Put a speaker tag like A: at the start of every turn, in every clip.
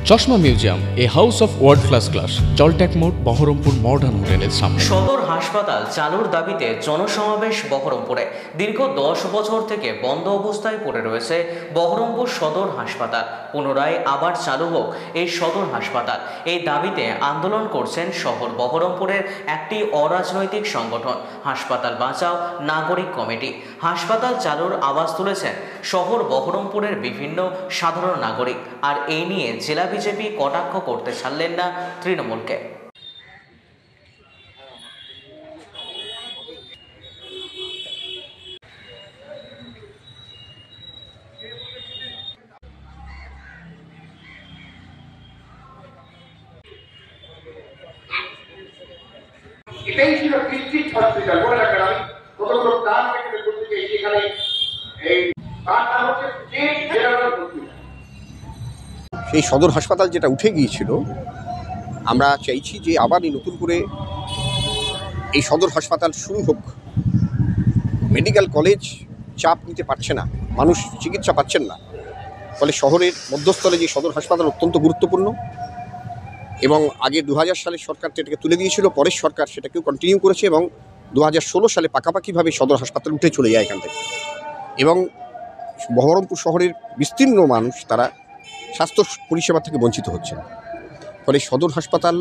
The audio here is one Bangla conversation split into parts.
A: চশমা museum, a house of world class, জলট্যাক মোড়, বহরমপুর মডার্ন হোটেলের সামনে।
B: সদর হাসপাতাল চালুর দাবিতে জনসমাবেশ বহরমপুরে। দীর্ঘ 10 বছর থেকে বন্ধ অবস্থায় পড়ে রয়েছে বহরমপুর সদর হাসপাতাল। পুনরায় আবার চালু হোক এই সদর হাসপাতাল, এই দাবিতে আন্দোলন করছেন শহর বহরমপুরের একটি অরাজনৈতিক সংগঠন হাসপাতাল বাঁচাও নাগরিক কমিটি। হাসপাতাল চালুর আওয়াজ তুলেছেন শহর বহরমপুরের বিভিন্ন সাধারণ নাগরিক। আর এই নিয়ে জেলা বিজেপি কটাক্ষ করতে ছাড়লেন না তৃণমূলকে।
C: এটাই ছিল ডিস্ট্রিক্ট হসপিটাল। মনে রাখবেন, আমি কতগুলো প্ল্যান থেকে বলতে চাই, এখানে এই প্ল্যানটা হচ্ছে স্টেট জেনারেল হসপিটাল।
D: সেই সদর হাসপাতাল যেটা উঠে গিয়েছিল, আমরা চাইছি যে আবারই নতুন করে এই সদর হাসপাতাল শুরু হোক। মেডিকেল কলেজ চাপ নিতে পারছে না, মানুষ চিকিৎসা পাচ্ছেন না, ফলে শহরের মধ্যস্থলে যে সদর হাসপাতাল অত্যন্ত গুরুত্বপূর্ণ। এবং আগে 2000 সালে সরকার এটাকে তুলে দিয়েছিল, পরের সরকার সেটাকেও কন্টিনিউ করেছে এবং 2016 সালে পাকাপাকিভাবে সদর হাসপাতাল উঠে চলে যায় এখান থেকে। এবং বহরমপুর শহরের বিস্তীর্ণ মানুষ তারা স্বাস্থ্য পরিষেবা থেকে বঞ্চিত হচ্ছেন। ফলে সদর হাসপাতাল,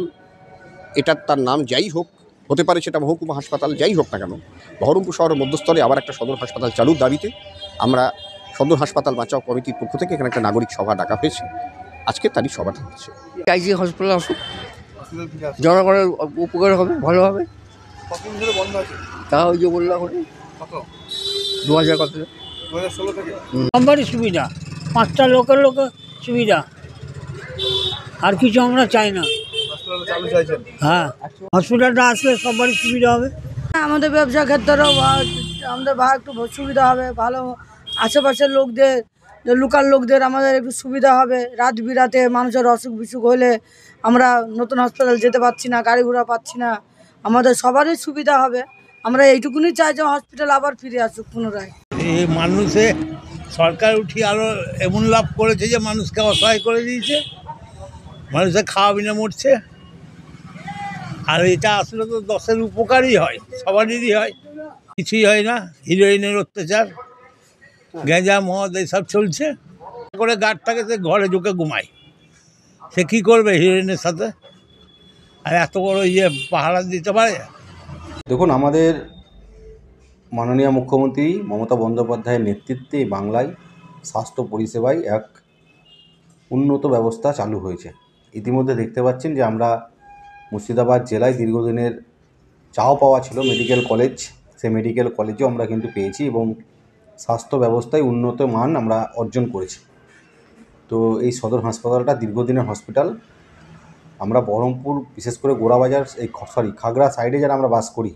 D: এটার তার নাম যাই হোক, হতে পারে সেটা মহকুমা হাসপাতাল, যাই হোক না কেন, বহরমপুর শহরের মধ্যস্থলে আবার একটা সদর হাসপাতাল চালুর দাবিতে আমরা সদর হাসপাতাল বাঁচাও কমিটির পক্ষ থেকে এখানে একটা নাগরিক সভা ডাকা হয়েছে। আজকে তারই সভাটা হচ্ছে।
E: চাইছি হসপিটাল আসুক, জনগণের উপকার হবে, ভালো হবে। তা ওই যে বললাম 2000 কত
F: 2016 থেকে
G: আমারই সুবিধা, 5টা লোকের সুবিধা, আর কিছু আমরা চাই না। হ্যাঁ, হসপিটালটা আসলে সবারই সুবিধা হবে।
H: আমাদের ব্যবসা ক্ষেত্রেও আমাদের একটু সুবিধা হবে, ভালো আশেপাশের লোকদের, লোকাল লোকদের আমাদের একটু সুবিধা হবে। রাত বিরাতে মানুষের অসুখ বিসুখ হলে আমরা নতুন হসপিটাল যেতে পারছি না, গাড়ি ঘোড়া পাচ্ছি না, আমাদের সবারই সুবিধা হবে। আমরা এইটুকুনি চাই যে হসপিটাল আবার ফিরে আসুক পুনরায়।
G: এই মানুষে সরকার উঠি আরও এমন লাভ করেছে যে মানুষকে অসহায় করে দিয়েছে, মানুষের খাওয়া বিনা মরছে। আর এটা আসলে তো 10-এর উপকারই হয়, সবারই হয়, কিছুই হয় না। হিরোইনের অত্যাচার, গেঁজা মদ এইসব চলছে করে, গার্ডটাকে সে ঘরে ঢুকে ঘুমায়, সে কী করবে হিরোইনের সাথে? আর এত বড় পাহারা দিতে পারে?
F: দেখুন, আমাদের মাননীয় মুখ্যমন্ত্রী মমতা বন্দ্যোপাধ্যায়ের নেতৃত্বে বাংলায় স্বাস্থ্য পরিষেবায় এক উন্নত ব্যবস্থা চালু হয়েছে। ইতিমধ্যে দেখতে পাচ্ছেন যে আমরা মুর্শিদাবাদ জেলায় দীর্ঘদিনের চাওয়া পাওয়া ছিল মেডিকেল কলেজ, সেই মেডিকেল কলেজও আমরা কিন্তু পেয়েছি এবং স্বাস্থ্য ব্যবস্থায় উন্নত মান আমরা অর্জন করেছি। তো এই সদর হাসপাতালটা দীর্ঘদিনের হসপিটাল। আমরা বহরমপুর, বিশেষ করে গোড়াবাজার, খাগড়া সাইডে যারা আমরা বাস করি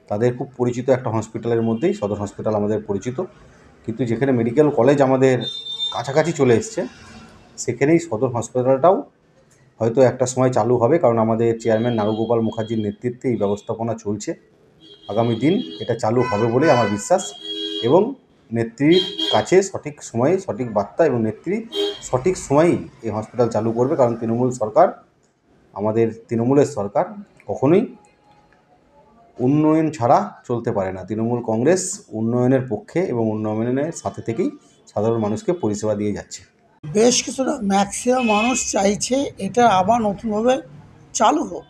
F: তাদের খুব পরিচিত একটা হসপিটালের মধ্যেই সদর হসপিটাল আমাদের পরিচিত। কিন্তু যেখানে মেডিকেল কলেজ আমাদের কাছাকাছি চলে এসছে, সেখানেই সদর হসপিটালটাও হয়তো একটা সময় চালু হবে, কারণ আমাদের চেয়ারম্যান নারুগোপাল মুখার্জির নেতৃত্বে এই ব্যবস্থাপনা চলছে। আগামী দিন এটা চালু হবে বলে আমার বিশ্বাস এবং নেত্রীর কাছে সঠিক সময়ে সঠিক বার্তা এবং নেত্রী সঠিক সময়েই এই হসপিটাল চালু করবে। কারণ তৃণমূল সরকার, আমাদের তৃণমূলের সরকার কখনোই উন্নয়ন ছাড়া চলতে পারে না। তৃণমূল কংগ্রেস উন্নয়নের পক্ষে এবং উন্নয়নের সাথে থেকেই সাধারণ মানুষকে পরিষেবা দিয়ে যাচ্ছে।
I: বেশ কিছুটা ম্যাক্সিমাম মানুষ চাইছে এটা আবার নতুনভাবে চালু হোক।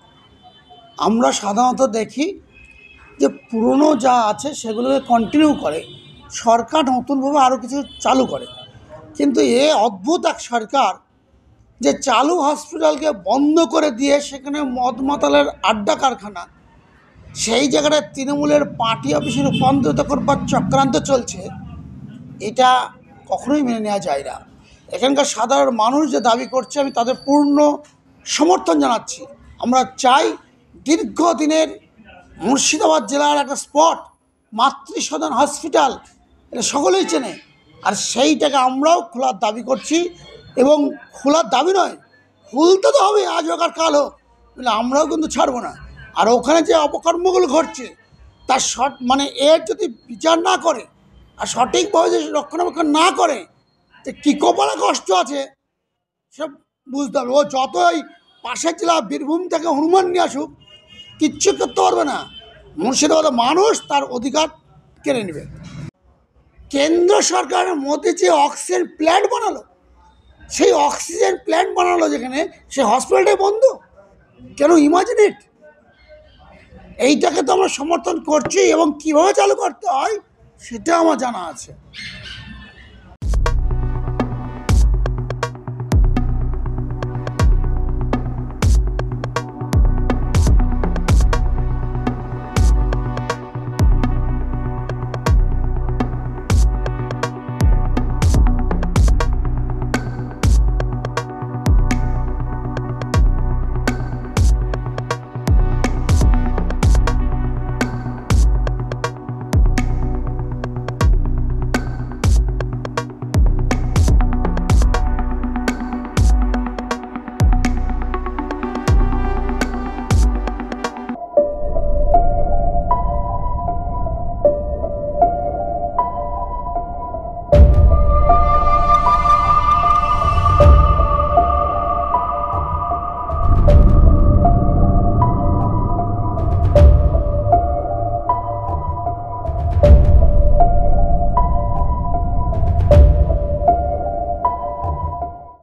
I: আমরা সাধারণত দেখি যে পুরনো যা আছে সেগুলোকে কন্টিনিউ করে, সরকার নতুনভাবে আরও কিছু চালু করে। কিন্তু এ অদ্ভুত এক সরকার যে চালু হসপিটালকে বন্ধ করে দিয়ে সেখানে মদ মাতালের আড্ডা কারখানা, সেই জায়গাটায় তৃণমূলের পার্টি অফিসে রূপান্তরিত করবার চক্রান্ত চলছে, এটা কখনোই মেনে নেওয়া যায় না। এখানকার সাধারণ মানুষ যে দাবি করছে, আমি তাদের পূর্ণ সমর্থন জানাচ্ছি। আমরা চাই দীর্ঘদিনের মুর্শিদাবাদ জেলার একটা স্পট মাতৃসদন হসপিটাল, এটা সকলেই চেনে, আর সেইটাকে আমরাও খোলার দাবি করছি। এবং খোলার দাবি নয়, খুলতে তো হবে, আজ হোক আর কাল হোক, আমরাও কিন্তু ছাড়বো না। আর ওখানে যে অপকর্মগুলো ঘটছে তার এর যদি বিচার না করে আর সঠিকভাবে যদি রক্ষণাবেক্ষণ না করে, যে কী কপালে কষ্ট আছে সব বুঝতে হবে। ও যতই পাশের জেলা বীরভূম থেকে হনুমান নিয়ে আসুক, কিচ্ছু করতে পারবে না। মুর্শিদাবাদের মানুষ তার অধিকার কেড়ে নেবে। কেন্দ্র সরকারের মধ্যে যে অক্সিজেন প্ল্যান্ট বানালো, সেই অক্সিজেন প্ল্যান্ট বানালো যেখানে, সেই হসপিটালটাই বন্ধ কেন? Imagine it. এইটাকে তো আমরা সমর্থন করছি এবং কীভাবে চালু করতে হয় সেটা আমার জানা আছে।